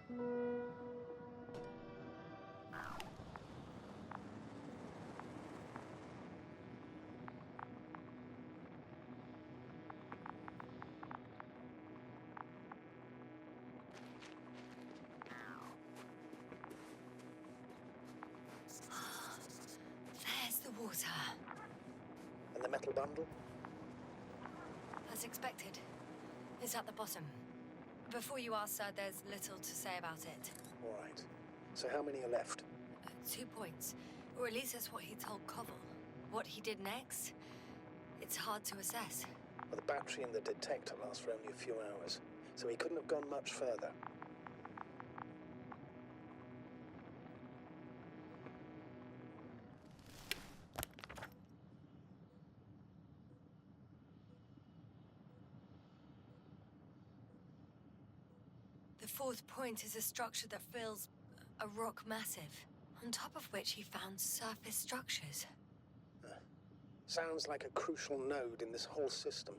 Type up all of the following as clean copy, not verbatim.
There's the water. And the metal bundle? As expected. It's at the bottom. Before you ask, sir, there's little to say about it. All right. So how many are left? 2 points. Or at least that's what he told Koval. What he did next, it's hard to assess. Well, the battery in the detector lasts for only a few hours, so he couldn't have gone much further. The 4th point is a structure that fills a rock massive, on top of which he found surface structures. Sounds like a crucial node in this whole system.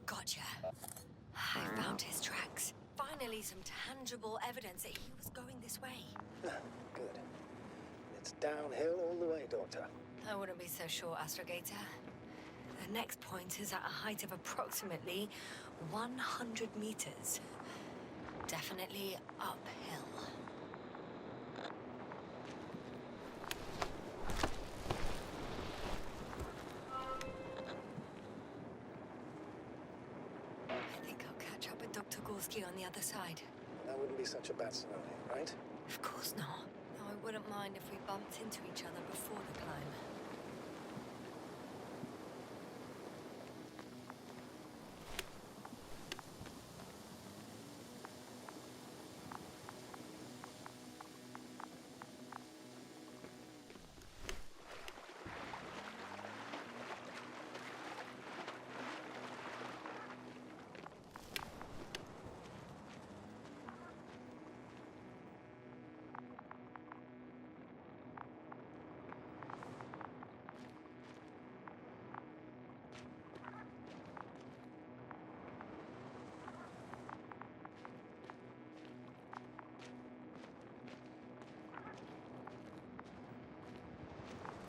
Gotcha. I found his tracks. Finally, some tangible evidence that he was going this way. Good. It's downhill all the way, Doctor. I wouldn't be so sure, Astrogator. The next point is at a height of approximately 100 meters. Definitely uphill. I think I'll catch up with Dr. Gorski on the other side. That wouldn't be such a bad scenario, right? Of course not. No, I wouldn't mind if we bumped into each other before the climb.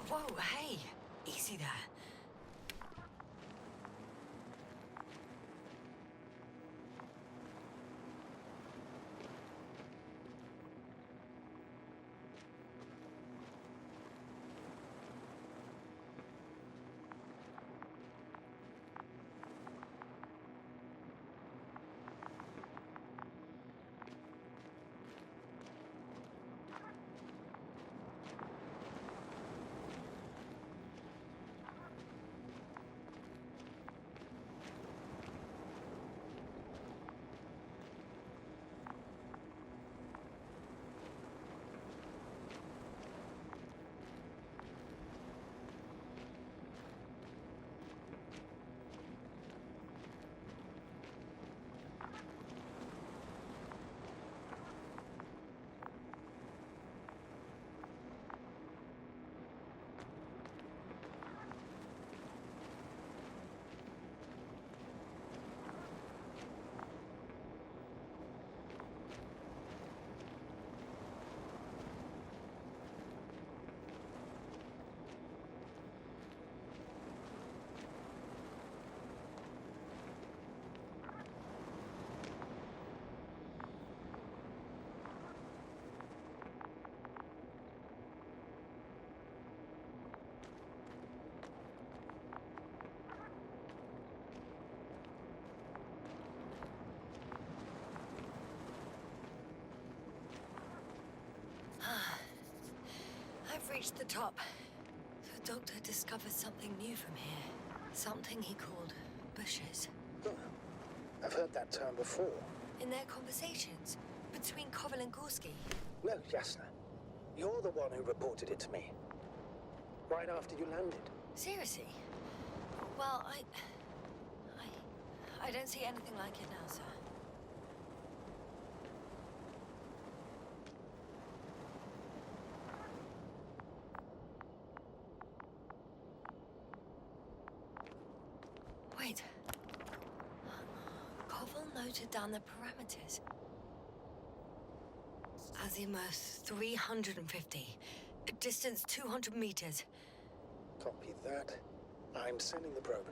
Whoa, hey! Easy there. reached the top. The doctor discovered something new from here. Something he called bushes. Oh, I've heard that term before. In their conversations between Koval and Gorski. No, Jasna. You're the one who reported it to me. Right after you landed. Seriously? Well, I don't see anything like it now, sir. Wait. Koval noted down the parameters. Azimuth 350. Distance 200 meters. Copy that. I'm sending the probe.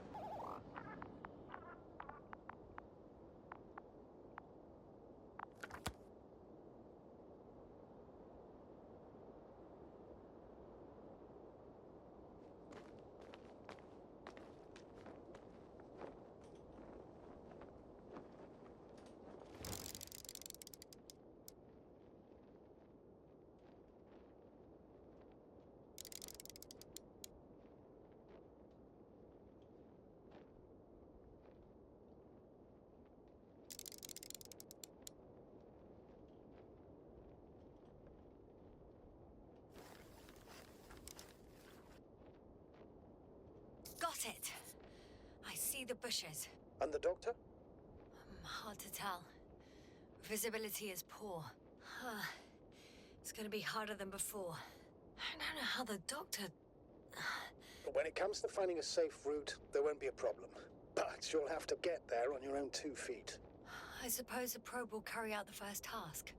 Got it. I see the bushes. And the doctor? Hard to tell. Visibility is poor. It's gonna be harder than before. I don't know how the doctor... When it comes to finding a safe route, there won't be a problem. But you'll have to get there on your own 2 feet. I suppose the probe will carry out the first task.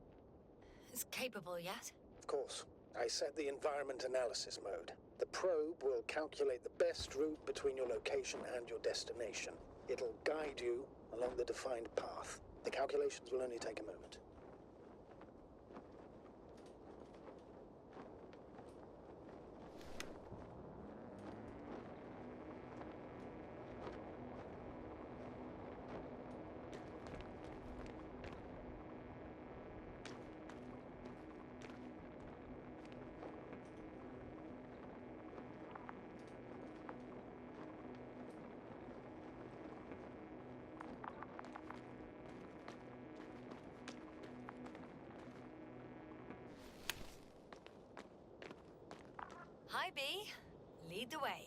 It's capable yet? Of course. I set the environment analysis mode. The probe will calculate the best route between your location and your destination. It'll guide you along the defined path. The calculations will only take a moment. Hi, B. Lead the way.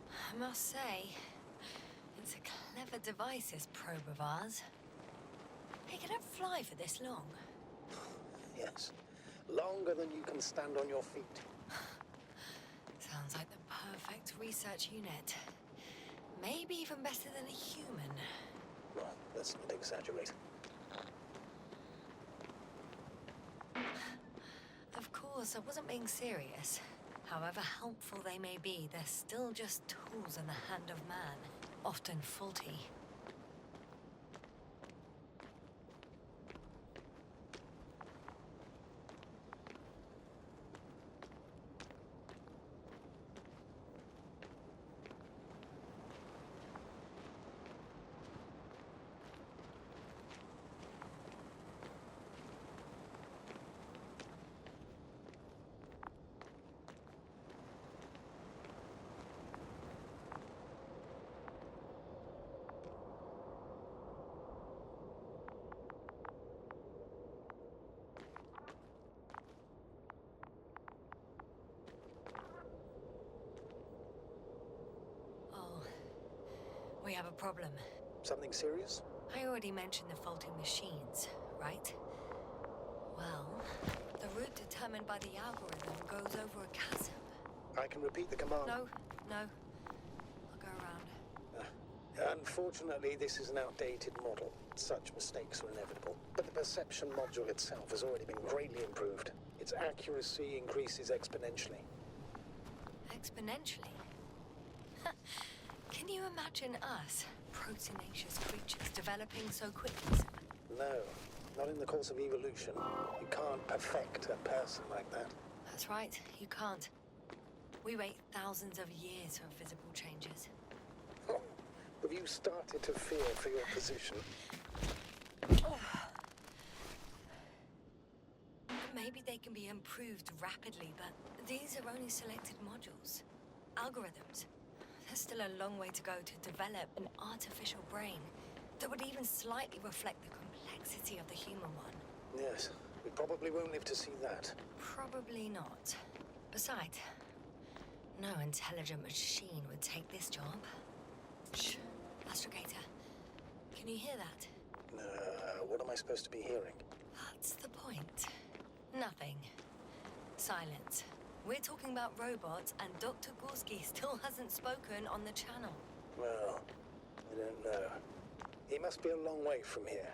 I must say, it's a clever device, this probe of ours. It can fly for this long. Yes. Longer than you can stand on your feet. Sounds like the perfect research unit. Maybe even better than a human. Well, let's not exaggerate. Of course, I wasn't being serious. However helpful they may be, they're still just tools in the hand of man, often faulty. We have a problem. Something serious? I already mentioned the faulty machines, right? Well, the route determined by the algorithm goes over a chasm. I can repeat the command. No. I'll go around. Unfortunately, this is an outdated model. Such mistakes are inevitable. But the perception module itself has already been greatly improved. Its accuracy increases exponentially. Exponentially? Can you imagine us, proteinaceous creatures, developing so quickly, sir? No, not in the course of evolution. You can't perfect a person like that. That's right, you can't. We wait thousands of years for visible changes. Oh, have you started to fear for your position? Maybe they can be improved rapidly, but these are only selected modules. Algorithms. There's still a long way to go to develop an artificial brain that would even slightly reflect the complexity of the human one. Yes, we probably won't live to see that. Probably not. Besides, no intelligent machine would take this job. Shh, Astrogator. Can you hear that? What am I supposed to be hearing? That's the point. Nothing. Silence. We're talking about robots, and Dr. Gorski still hasn't spoken on the channel. Well, I don't know. He must be a long way from here.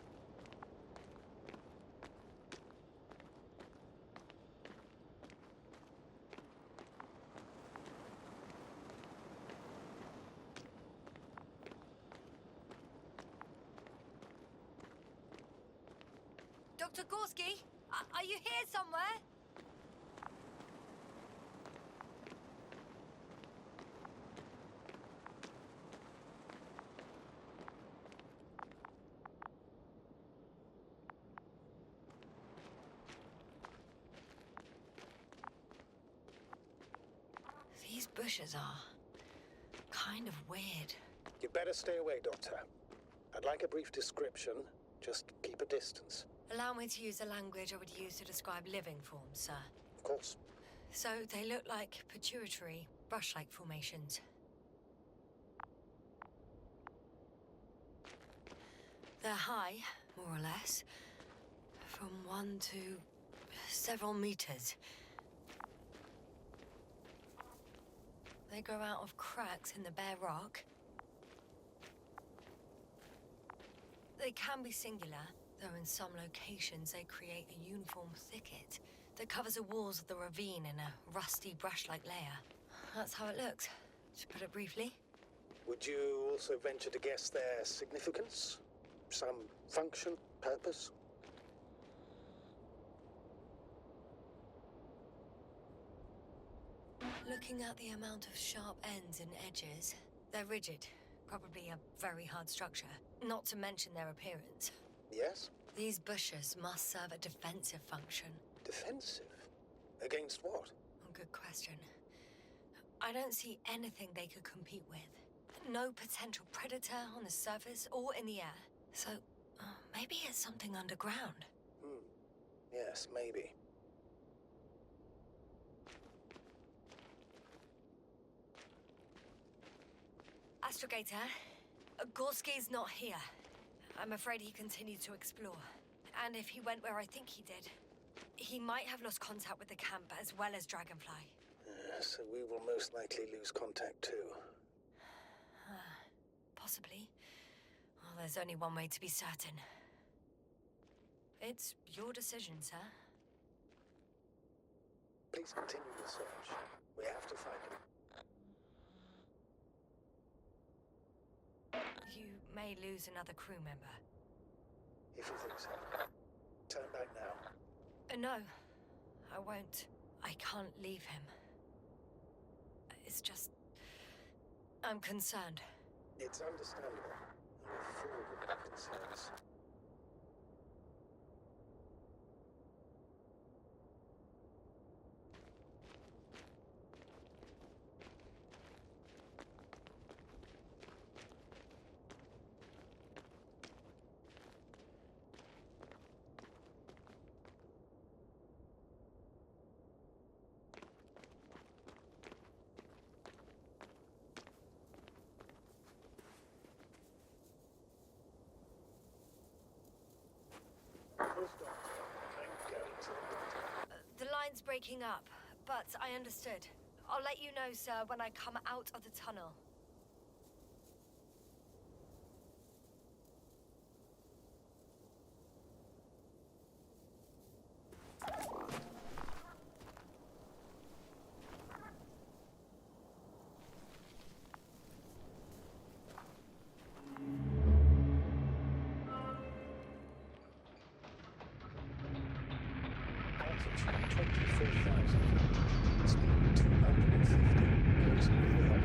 Dr. Gorski, are you here somewhere? These bushes are kind of weird. You'd better stay away, Doctor. I'd like a brief description. Just keep a distance. Allow me to use the language I would use to describe living forms, sir. Of course. So they look like pituitary, brush-like formations. They're high, more or less, from 1 to several meters. They grow out of cracks in the bare rock. They can be singular, though in some locations they create a uniform thicket that covers the walls of the ravine in a rusty brush-like layer. That's how it looks, to put it briefly. Would you also venture to guess their significance? Some function, purpose? Looking at the amount of sharp ends and edges, they're rigid. Probably a very hard structure, not to mention their appearance. Yes? These bushes must serve a defensive function. Defensive? Against what? Good question. I don't see anything they could compete with. No potential predator on the surface or in the air. So, maybe it's something underground. Yes, maybe. Astrogator, Gorski's not here. I'm afraid he continued to explore. And if he went where I think he did, he might have lost contact with the camp as well as Dragonfly. So we will most likely lose contact too. Possibly. Well, there's only one way to be certain. It's your decision, sir. Please continue the search. We have to find him. You may lose another crew member. If you think so. Turn back now. No, I won't. I can't leave him. It's just... I'm concerned. It's understandable. I'm a fool with my concerns. The line's breaking up, but I understood. I'll let you know, sir, when I come out of the tunnel. Altitude 24,000 feet. Speed 250. Goes really hot.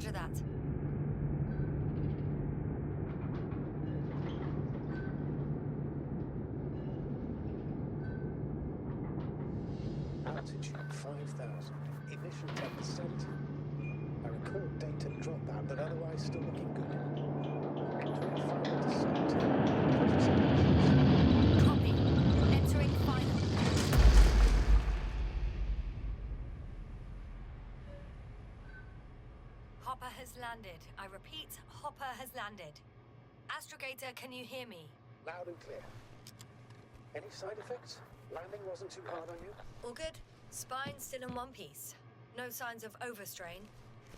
Roger that. Altitude 5,000. Ignition 10%. I record data dropout, but otherwise still looking good. Entering final descent. 20 seconds. Copy. Entering final. Hopper has landed. I repeat, Hopper has landed. Astrogator, can you hear me? Loud and clear. Any side effects? Landing wasn't too hard on you? All good. Spine still in one piece. No signs of overstrain.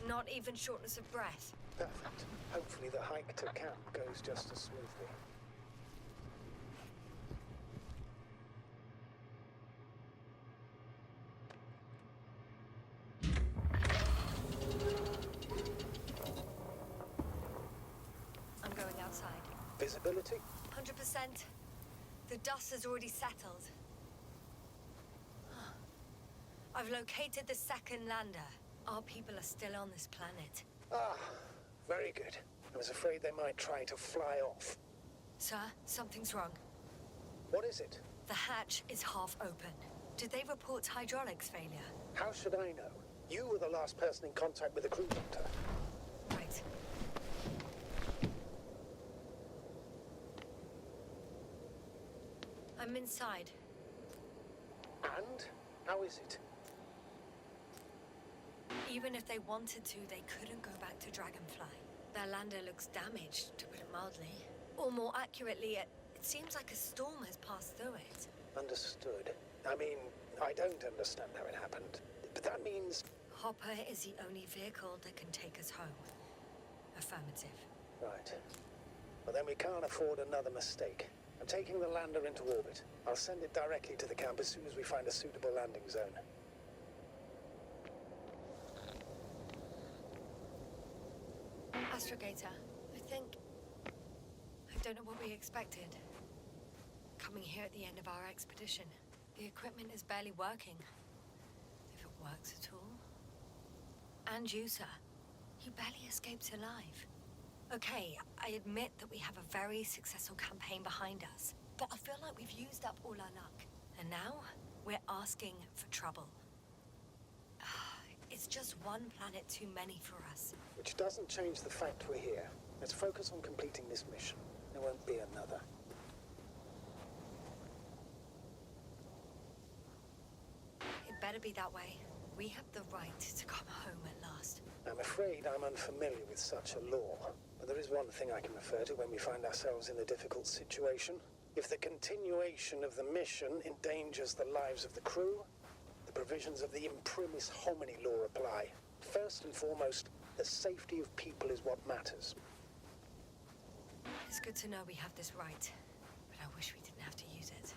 Not even shortness of breath. Perfect. Hopefully the hike to camp goes just as smoothly. I'm going outside. Visibility? 100%. The dust has already settled. I've located the second lander. Our people are still on this planet. Ah, very good. I was afraid they might try to fly off. Sir, something's wrong. What is it? The hatch is half open. Did they report hydraulics failure? How should I know? You were the last person in contact with the crew doctor. Right. I'm inside. And? How is it? Even if they wanted to, they couldn't go back to Dragonfly. Their lander looks damaged, to put it mildly. Or more accurately, it seems like a storm has passed through it. Understood. I mean, I don't understand how it happened. But that means... Hopper is the only vehicle that can take us home. Affirmative. Right. Well, then we can't afford another mistake. I'm taking the lander into orbit. I'll send it directly to the camp as soon as we find a suitable landing zone. Astrogator, I don't know what we expected. Coming here at the end of our expedition. The equipment is barely working. If it works at all. And you, sir. You barely escaped alive. Okay, I admit that we have a very successful campaign behind us. But I feel like we've used up all our luck. And now, we're asking for trouble. It's just one planet too many for us. Which doesn't change the fact we're here. Let's focus on completing this mission. There won't be another. It better be that way. We have the right to come home at last. I'm afraid I'm unfamiliar with such a law. But there is one thing I can refer to when we find ourselves in a difficult situation. If the continuation of the mission endangers the lives of the crew, the provisions of the imprimis homini law apply. First and foremost, the safety of people is what matters. It's good to know we have this right, but I wish we didn't have to use it.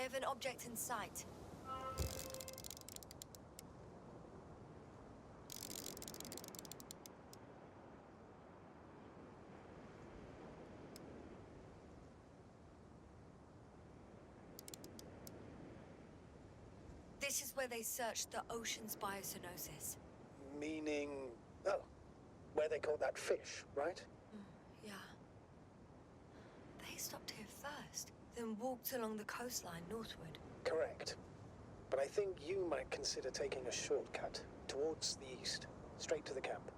have an object in sight. This is where they searched the ocean's biocenosis. Meaning... Oh, where they caught that fish, right? Yeah. They stopped here first, then walked along the coastline northward. Correct. But I think you might consider taking a shortcut towards the east, straight to the camp.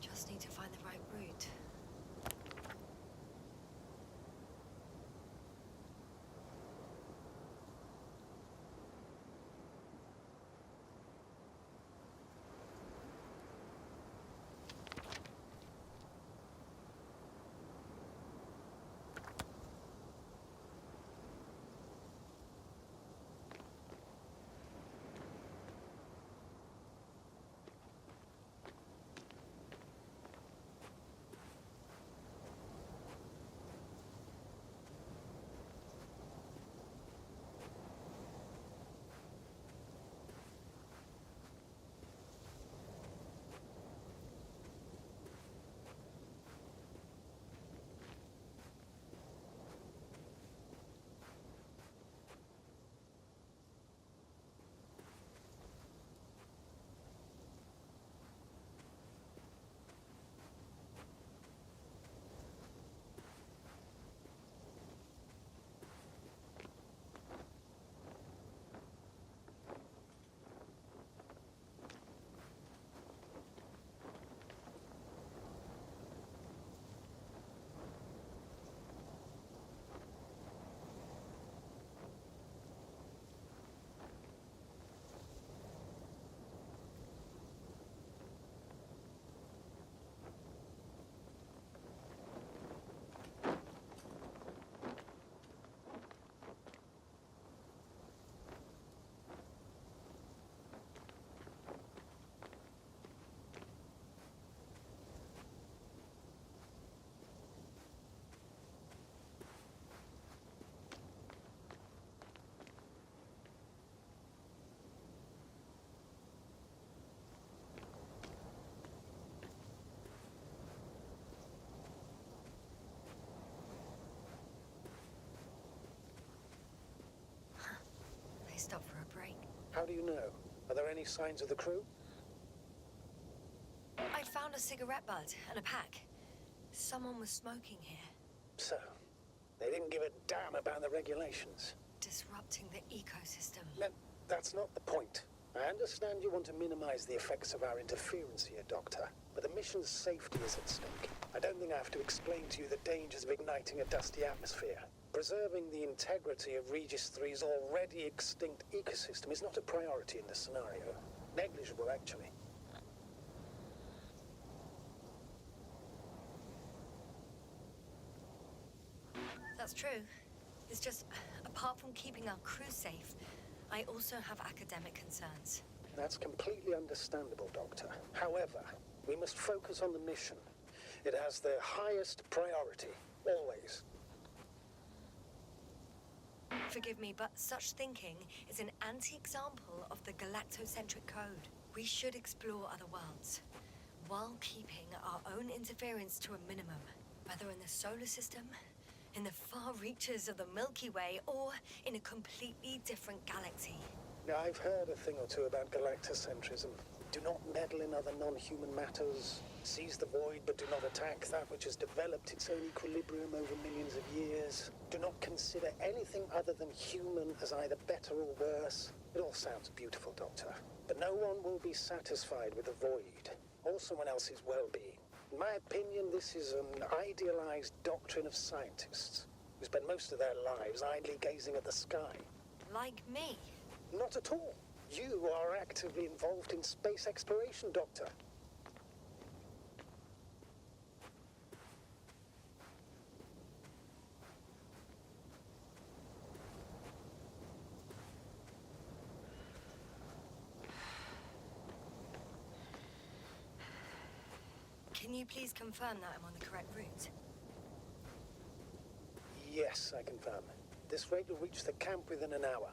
Just need to find the right route. Stop for a break. How do you know? Are there any signs of the crew? I found a cigarette butt and a pack. Someone was smoking here. So, they didn't give a damn about the regulations. Disrupting the ecosystem. That's not the point. I understand you want to minimize the effects of our interference here, Doctor, but the mission's safety is at stake. I don't think I have to explain to you the dangers of igniting a dusty atmosphere. Preserving the integrity of Regis 3's already extinct ecosystem is not a priority in this scenario. Negligible, actually. That's true. It's just, apart from keeping our crew safe, I also have academic concerns. That's completely understandable, Doctor. However, we must focus on the mission. It has the highest priority, always. Forgive me, but such thinking is an anti-example of the galactocentric code. We should explore other worlds, while keeping our own interference to a minimum. Whether in the solar system, in the far reaches of the Milky Way, or in a completely different galaxy. Now, I've heard a thing or two about galactocentrism. Do not meddle in other non-human matters. Seize the void, but do not attack that which has developed its own equilibrium over millions of years. Do not consider anything other than human as either better or worse. It all sounds beautiful, Doctor. But no one will be satisfied with the void, or someone else's well-being. In my opinion, this is an idealized doctrine of scientists who spend most of their lives idly gazing at the sky. Like me? Not at all. You are actively involved in space exploration, Doctor. Can you please confirm that I'm on the correct route? Yes, I confirm. This rate will reach the camp within an hour.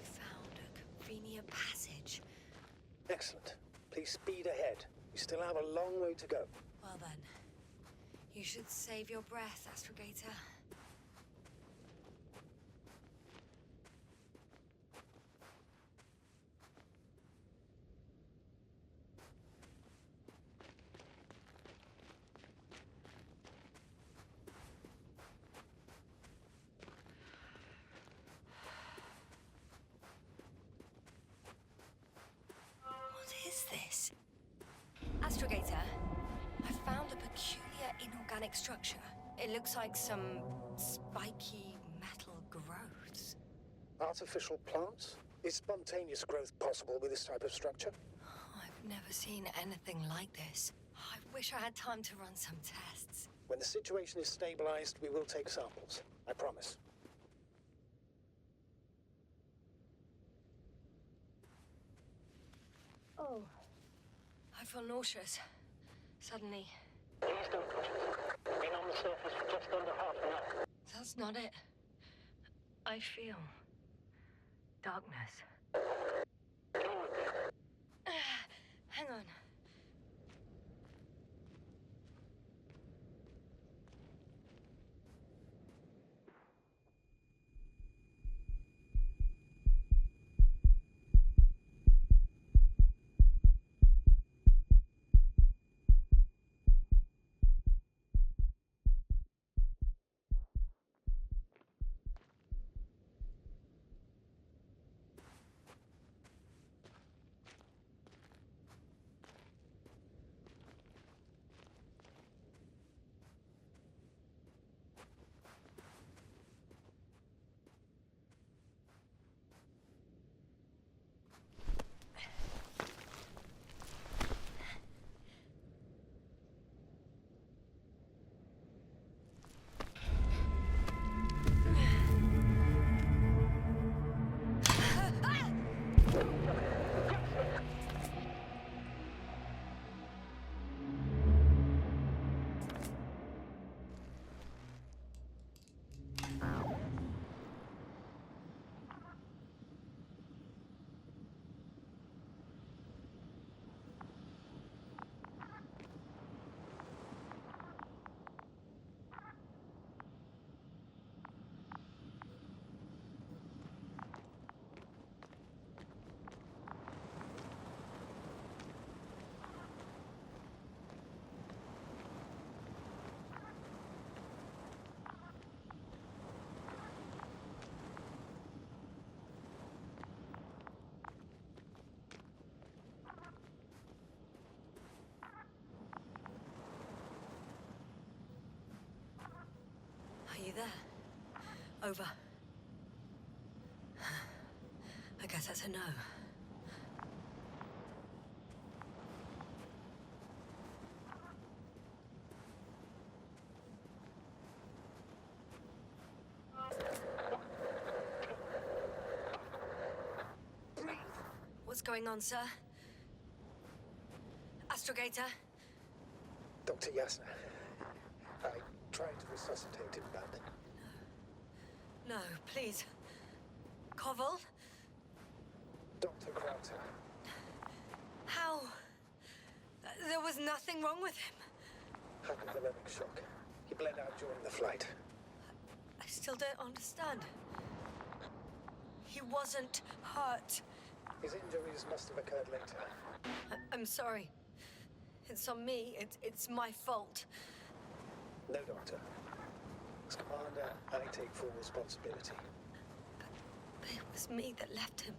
Found a convenient passage. Excellent. Please speed ahead. We still have a long way to go. Well then, you should save your breath, Astrogator. What is this? Astrogator, I found a peculiar inorganic structure. It looks like some spiky metal growths. Artificial plants? Is spontaneous growth possible with this type of structure? I've never seen anything like this. I wish I had time to run some tests. When the situation is stabilized, we will take samples. I promise. Oh. I feel nauseous. Suddenly. Please don't push it. Been on the surface for just under half an hour. That's not it. I feel darkness. Hang on. Are you there? Over. I guess that's a no. What's going on, sir? Astrogator? Dr. Yasna, I tried to resuscitate him, but... No, please. Koval? Dr. Krauter, How? There was nothing wrong with him. hypothalamic shock. He bled out during the flight. I still don't understand. He wasn't hurt. His injuries must have occurred later. I'm sorry. It's on me. It's my fault. No, Doctor. As Commander, I take full responsibility. But it was me that left him.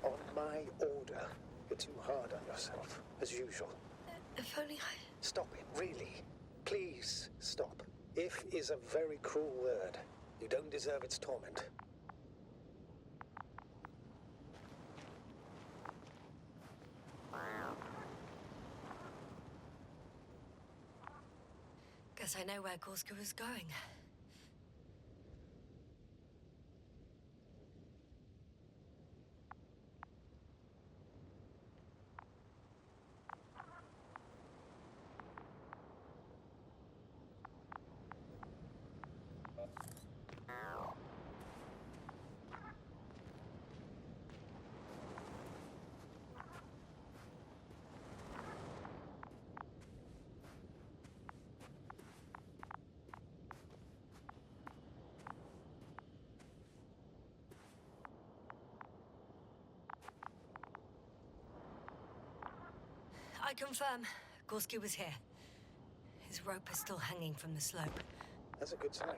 On my order, you're too hard on yourself, as usual. If only I... Stop it, really. Please, stop. If is a very cruel word. You don't deserve its torment. Guess I know where Gorska was going. I confirm, Gorski was here. His rope is still hanging from the slope. That's a good sign.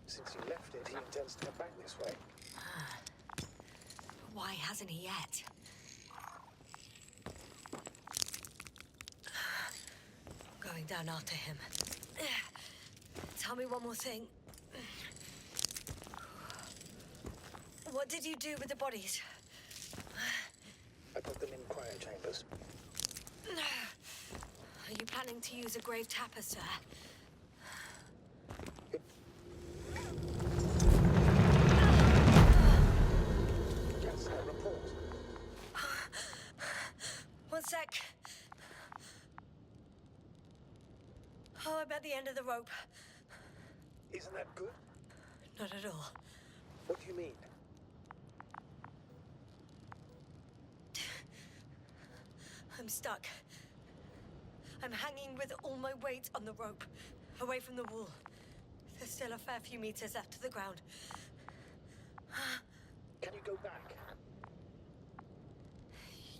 Since he left it, he intends to come back this way. Why hasn't he yet? Going down after him. Tell me one more thing. What did you do with the bodies? I put them in cryo chambers. Are you planning to use a grave tapper, sir? Yes, a report. One sec. Oh, I'm at the end of the rope. Isn't that good? Not at all. What do you mean? I'm stuck. I'm hanging with all my weight on the rope, away from the wall. There's still a fair few meters left to the ground. Can you go back?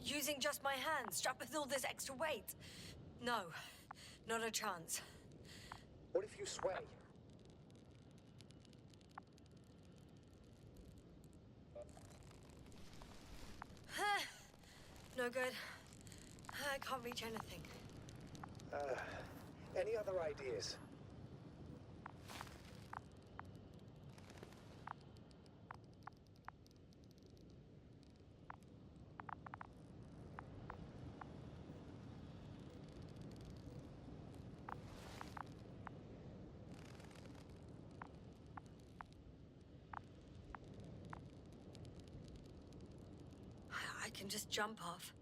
Using just my hands, strapped with all this extra weight? No, not a chance. What if you sway? No good. I can't reach anything. Any other ideas? I can just jump off.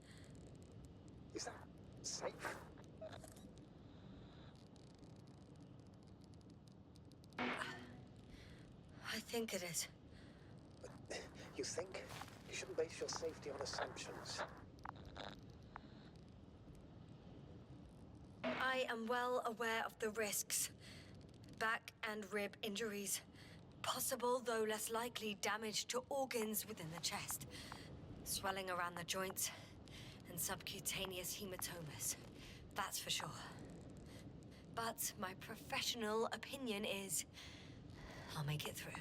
Is that safe? I think it is. You think? You shouldn't base your safety on assumptions. I am well aware of the risks. Back and rib injuries. Possible, though less likely, damage to organs within the chest. Swelling around the joints, and subcutaneous hematomas. That's for sure. But my professional opinion is I'll make it through.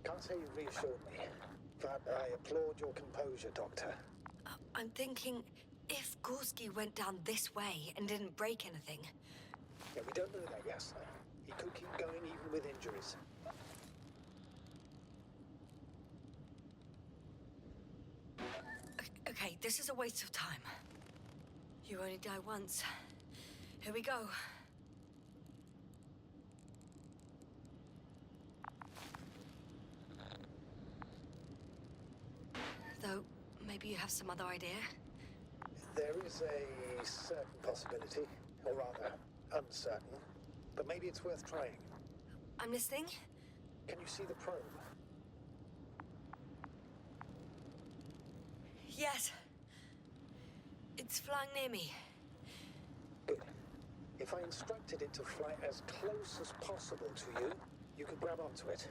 Can't say you reassured me, but I applaud your composure, Doctor. I'm thinking, if Gorski went down this way and didn't break anything... Yeah, we don't know that yet, sir. He could keep going even with injuries. Okay, this is a waste of time. You only die once. Here we go. Though, maybe you have some other idea? There is a certain possibility, or rather, uncertain. But maybe it's worth trying. I'm listening? Can you see the probe? Yes. It's flying near me. Good. If I instructed it to fly as close as possible to you, you could grab onto it.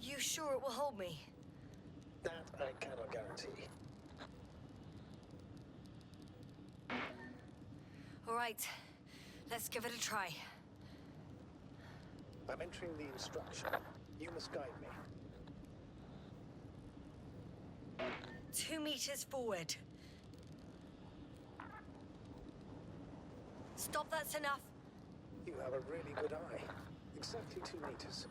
You sure it will hold me? That I cannot guarantee. All right. Let's give it a try. I'm entering the instruction. You must guide me. 2 meters forward. Stop, that's enough. You have a really good eye. Exactly 2 meters.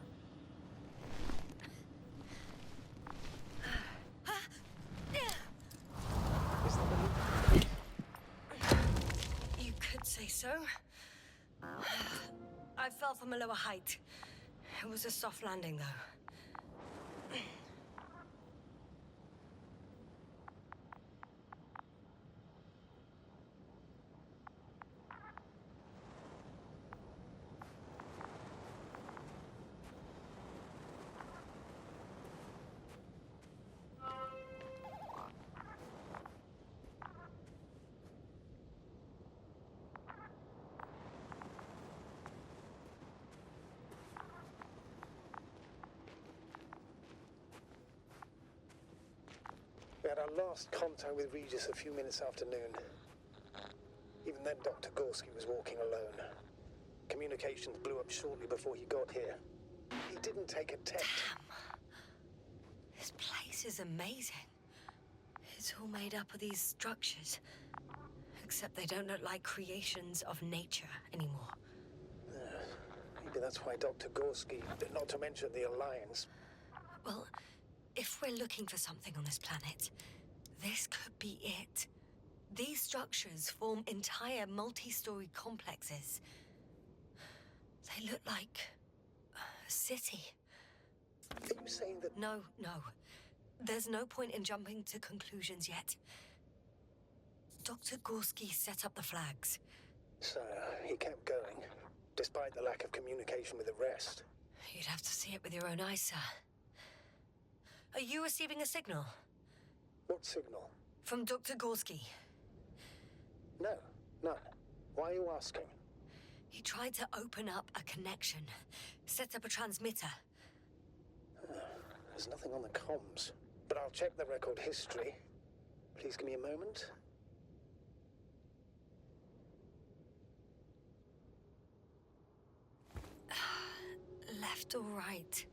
Is that the loop? You could say so. I fell from a lower height. It was a soft landing, though. We had our last contact with Regis a few minutes after noon. Even then, Dr. Gorski was walking alone. Communications blew up shortly before he got here. He didn't take a tech. Damn. This place is amazing. It's all made up of these structures. Except they don't look like creations of nature anymore. Maybe that's why Dr. Gorski, not to mention the Alliance. Well, if we're looking for something on this planet, this could be it. These structures form entire multi-story complexes. They look like a city. Are you saying that... No. There's no point in jumping to conclusions yet. Dr. Gorski set up the flags. So, he kept going, despite the lack of communication with the rest. You'd have to see it with your own eyes, sir. Are you receiving a signal? What signal? From Dr. Gorski. No, none. Why are you asking? He tried to open up a connection, set up a transmitter. There's nothing on the comms, but I'll check the record history. Please give me a moment. Left or right?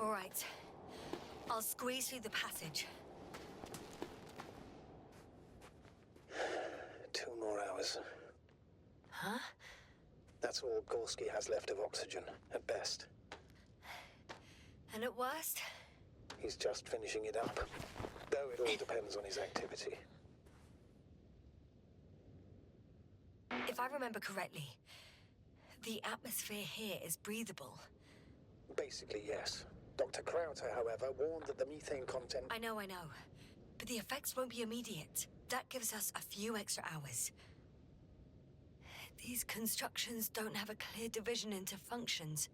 All right. I'll squeeze through the passage. 2 more hours. Huh? That's all Gorski has left of oxygen, at best. And at worst? He's just finishing it up. Though it all depends on his activity. If I remember correctly, the atmosphere here is breathable. Basically, yes. Dr. Krauter, however, warned that the methane content... I know. But the effects won't be immediate. That gives us a few extra hours. These constructions don't have a clear division into functions.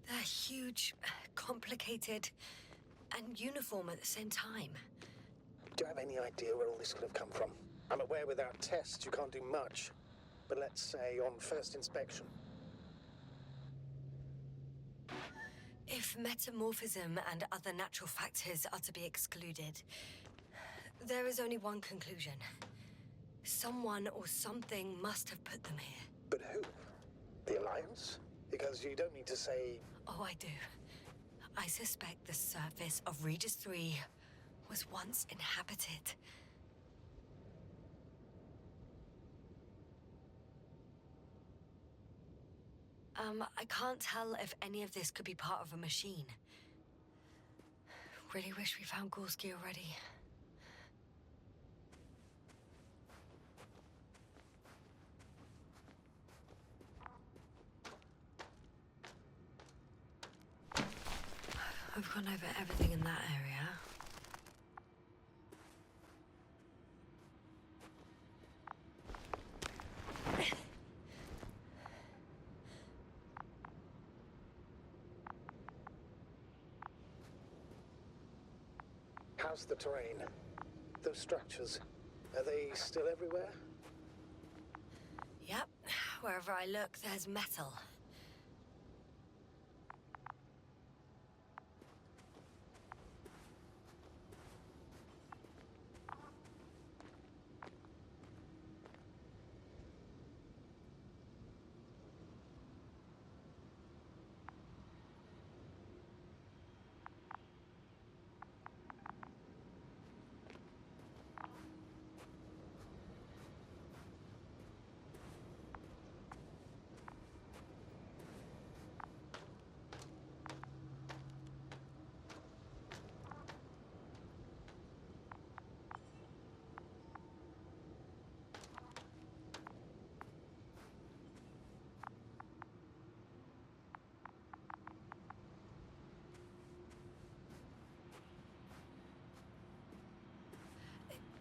They're huge, complicated, and uniform at the same time. Do you have any idea where all this could have come from? I'm aware without tests you can't do much. But let's say on first inspection. If metamorphism and other natural factors are to be excluded, there is only one conclusion. Someone or something must have put them here. But who? The Alliance? Because you don't need to say... Oh, I do. I suspect the surface of Regis 3 was once inhabited. I can't tell if any of this could be part of a machine. Really wish we found Gorski already. I've gone over everything in that area. How's the terrain? Those structures, are they still everywhere? Yep, wherever I look, there's metal.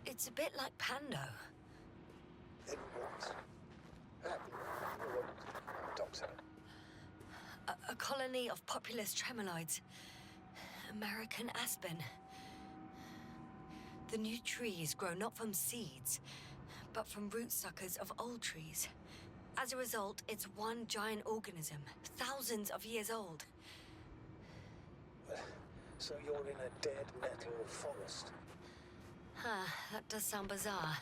It's a bit like Pando. It was. Doctor. A colony of populous tremoloids. American aspen. The new trees grow not from seeds, but from root suckers of old trees. As a result, it's one giant organism, thousands of years old. So you're in a dead metal forest. Huh, that does sound bizarre.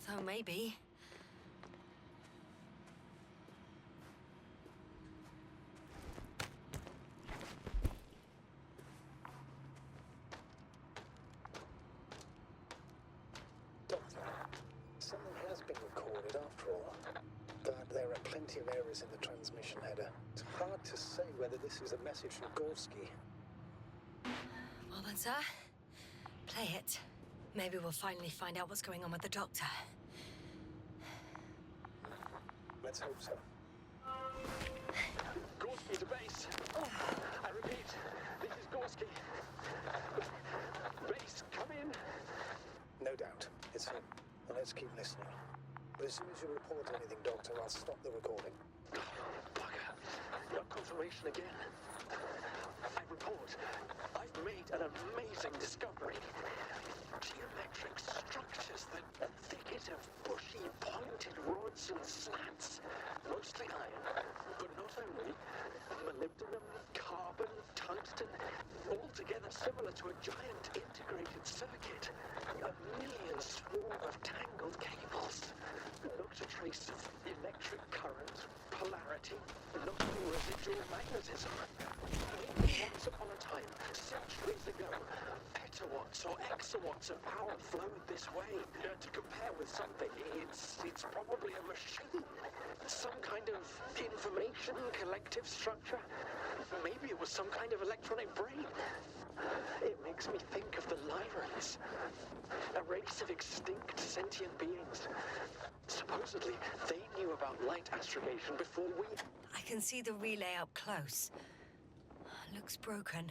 Though maybe. Doctor, something has been recorded after all. But there are plenty of errors in the transmission header. It's hard to say whether this is a message from Gorski. Well then, sir, play it. Maybe we'll finally find out what's going on with the doctor. Let's hope so. Gorski to base. I repeat, this is Gorski. Base, come in. No doubt. It's him. Well, let's keep listening. But as soon as you report anything, Doctor, I'll stop the recording. Bugger. Got confirmation again. I report. I've made an amazing discovery. Geometric structures, the thicket of bushy, pointed rods and slats. Mostly iron, but not only. Molybdenum, carbon, tungsten, all together similar to a giant integrated circuit. A million swarm of tangled cables. Not a trace of electric current, polarity, not even residual magnetism. Once upon a time, centuries ago, petawatts or exawatts of power flowed this way. To compare with something, it's probably a machine. Some kind of information collective structure. Maybe it was some kind of electronic brain. It makes me think of the Lyrans, a race of extinct sentient beings. Supposedly, they knew about light astrogation before we... I can see the relay up close. Looks broken.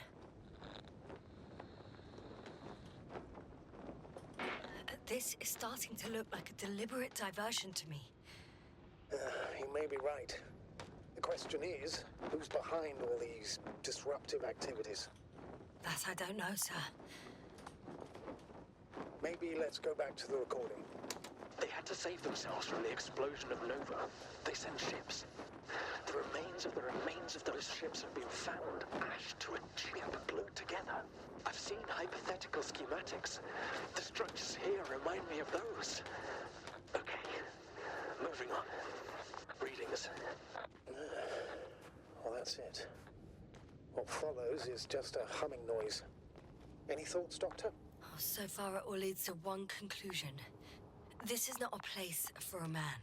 This is starting to look like a deliberate diversion to me. You may be right. The question is, who's behind all these disruptive activities? That I don't know, sir. Maybe let's go back to the recording. They had to save themselves from the explosion of Nova. They sent ships. The remains of those ships have been found, ashed to a chip glued together. I've seen hypothetical schematics. The structures here remind me of those. Okay, moving on. Readings. Well, that's it. What follows is just a humming noise. Any thoughts, Doctor? Oh, so far it all leads to one conclusion. This is not a place for a man.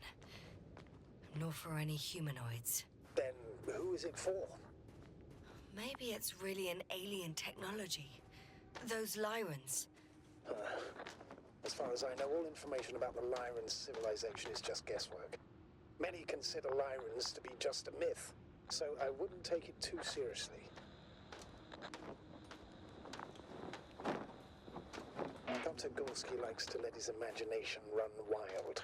Nor for any humanoids. Then Who is it for? Maybe it's really an alien technology. Those Lyrans. As far as I know, all information about the Lyran civilization is just guesswork. Many consider Lyrans to be just a myth, so I wouldn't take it too seriously. Dr. Gorski likes to let his imagination run wild.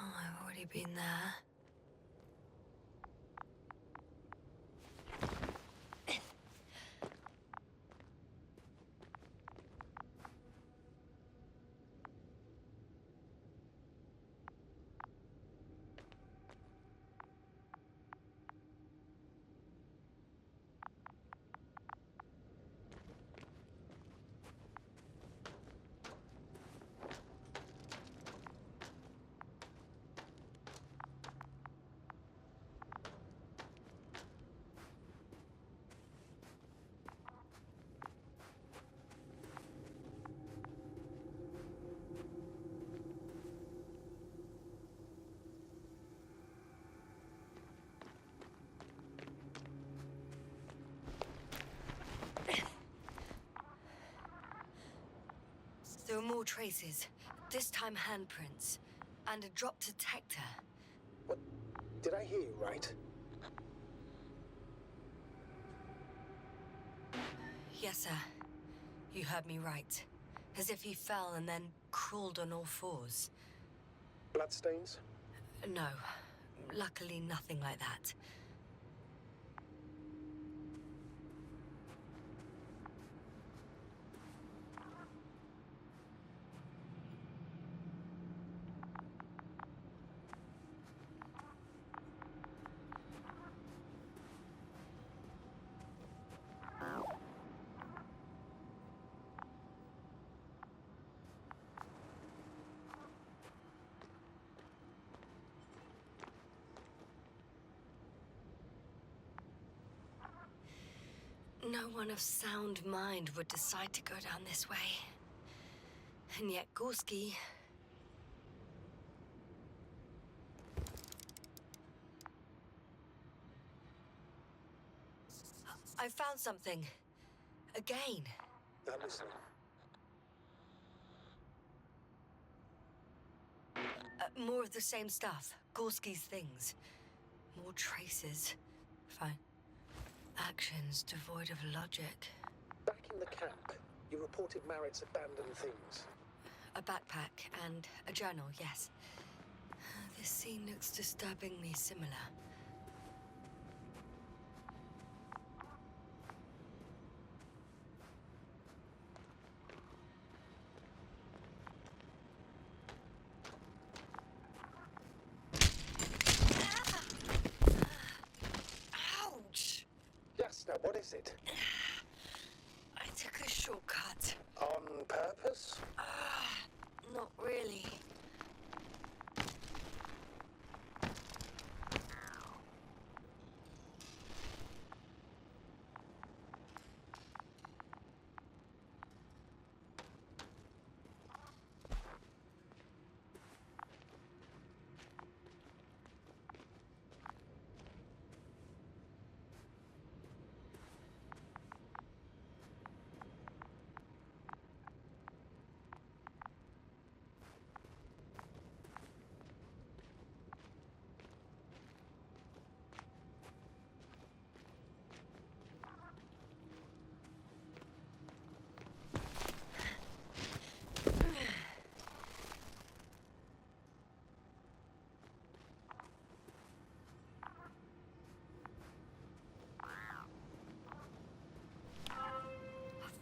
Oh, I've already been there. There are more traces, this time handprints, and a drop detector. What? Did I hear you right? Yes, sir. You heard me right. As if he fell and then crawled on all fours. Bloodstains? No, luckily nothing like that. No one of sound mind would decide to go down this way. And yet Gorski... I found something. Again. Listen. More of the same stuff. Gorski's things. More traces. Fine. Actions devoid of logic. Back in the camp, you reported Merritt's abandoned things. A backpack and a journal, yes. This scene looks disturbingly similar. Ouch! Yes, now what is it? I took a shortcut. On purpose? Not really.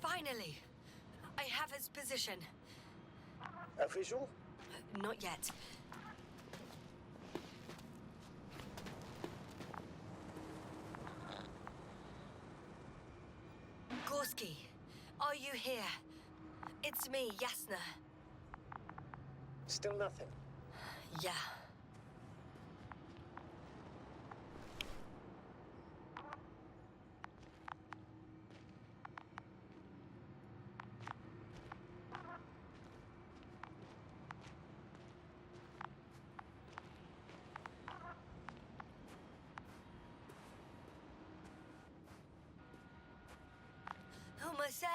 Finally! I have his position. A visual? Not yet. Gorski, are you here? It's me, Yasna. Still nothing. Yeah. Almost there.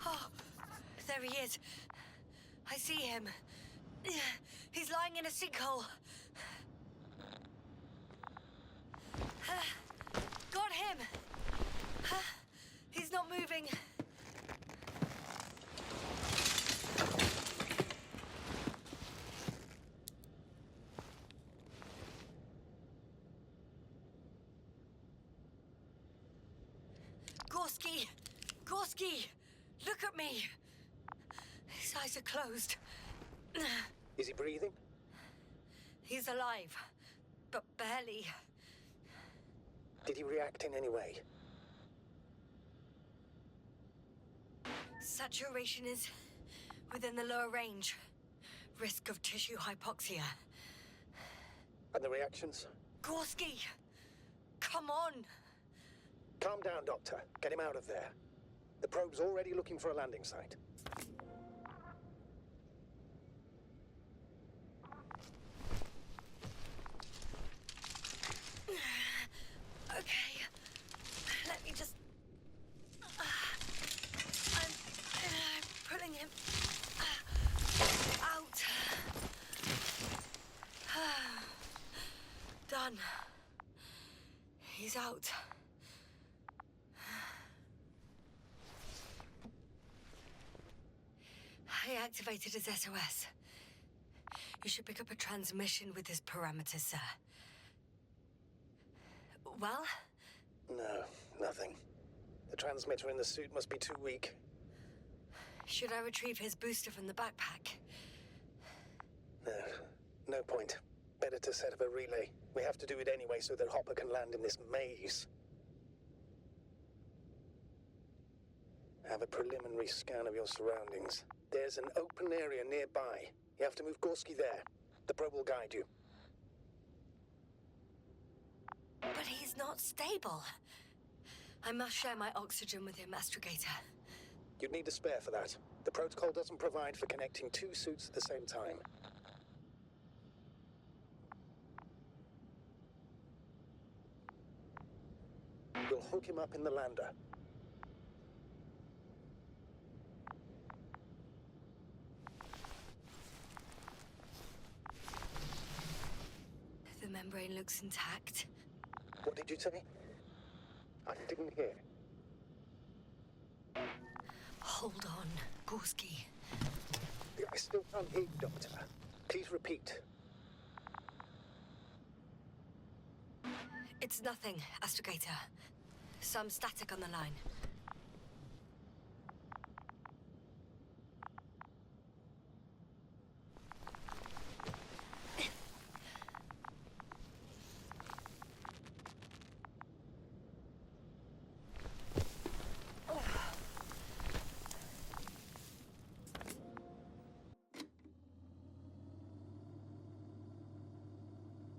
Oh, there he is. I see him. He's lying in a sinkhole. Got him! He's not moving. Gorski! Gorski! Look at me! His eyes are closed. Is he breathing? He's alive, but barely. Did he react in any way? Saturation is within the lower range. Risk of tissue hypoxia. And the reactions? Gorski! Come on! Calm down, Doctor. Get him out of there. The probe's already looking for a landing site. Okay. Let me just... I'm pulling him out. Done. He's out. I activated his SOS. You should pick up a transmission with his parameters, sir. Well? No, nothing. The transmitter in the suit must be too weak. Should I retrieve his booster from the backpack? No, no point. Better to set up a relay. We have to do it anyway so that Hopper can land in this maze. Have a preliminary scan of your surroundings. There's an open area nearby. You have to move Gorski there. The probe will guide you. But he's not stable. I must share my oxygen with him, Astrogator. You'd need a spare for that. The protocol doesn't provide for connecting two suits at the same time. We'll hook him up in the lander. The membrane looks intact. What did you say? I didn't hear. Hold on, Gorski. I still can't hear you, Doctor. Please repeat. It's nothing, Astrogator. Some static on the line.